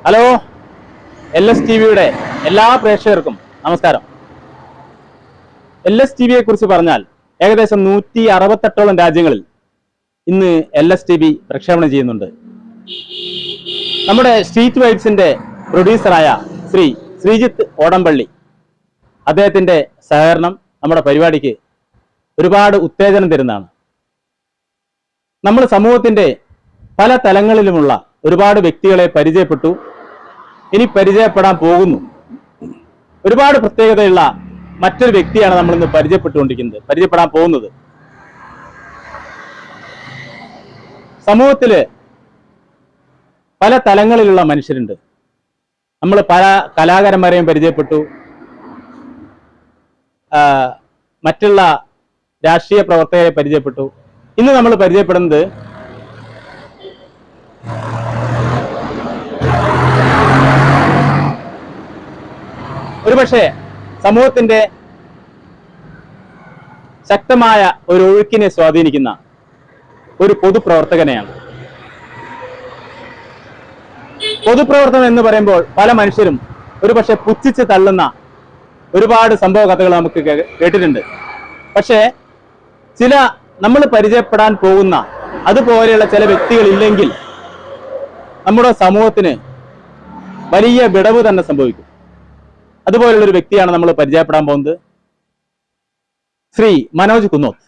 Hello, LSTVയുടെ എല്ലാ പ്രേക്ഷകർക്കും നമസ്കാരം. LSTVയെ കുറിച്ച് പറഞ്ഞാൽ ഏകദേശം 168ഓളം രാജ്യങ്ങളിൽ ഇന്ന് LSTV പ്രക്ഷേപണം ചെയ്യുന്നുണ്ട്. നമ്മുടെ സ്ട്രീറ്റ് വൈബ്സിന്റെ പ്രൊഡ്യൂസറായ ശ്രീജിത്ത് ഓടംപള്ളി, അദ്ദേഹത്തിന്റെ സഹകരണം നമ്മുടെ പരിപാടിക്ക് ഒരുപാട് ഉത്തേജനം തരുന്നതാണ്. നമ്മൾ സമൂഹത്തിന്റെ പല തലങ്ങളിലുമുള്ള ഒരുപാട് വ്യക്തികളെ പരിചയപ്പെട്ടു, ഇനി പരിചയപ്പെടാൻ പോകുന്നു. ഒരുപാട് പ്രത്യേകതയുള്ള മറ്റൊരു വ്യക്തിയാണ് നമ്മൾ ഇന്ന് പരിചയപ്പെടാൻ പോകുന്നത്. സമൂഹത്തില് പല തലങ്ങളിലുള്ള മനുഷ്യരുണ്ട്. നമ്മൾ പല കലാകാരന്മാരെയും പരിചയപ്പെട്ടു, മറ്റുള്ള രാഷ്ട്രീയ പ്രവർത്തകരെ പരിചയപ്പെട്ടു. ഇന്ന് നമ്മൾ പരിചയപ്പെടുന്നത് ഒരുപക്ഷെ സമൂഹത്തിന്റെ ശക്തമായ ഒരു ഒഴുക്കിനെ സ്വാധീനിക്കുന്ന ഒരു പൊതുപ്രവർത്തകനെയാണ്. പൊതുപ്രവർത്തനം എന്ന് പറയുമ്പോൾ പല മനുഷ്യരും ഒരുപക്ഷെ പുച്ഛിച്ച് തള്ളുന്ന ഒരുപാട് സംഭവ കഥകൾ നമുക്ക് കേട്ടിട്ടുണ്ട്. പക്ഷേ നമ്മൾ പരിചയപ്പെടാൻ പോകുന്ന അതുപോലെയുള്ള ചില വ്യക്തികളില്ലെങ്കിൽ നമ്മുടെ സമൂഹത്തിന് വലിയ വിടവ് തന്നെ സംഭവിക്കും. അതുപോലുള്ളൊരു വ്യക്തിയാണ് നമ്മൾ പരിചയപ്പെടാൻ പോകുന്നത്, ശ്രീ മനോജ് കുന്നോത്ത്.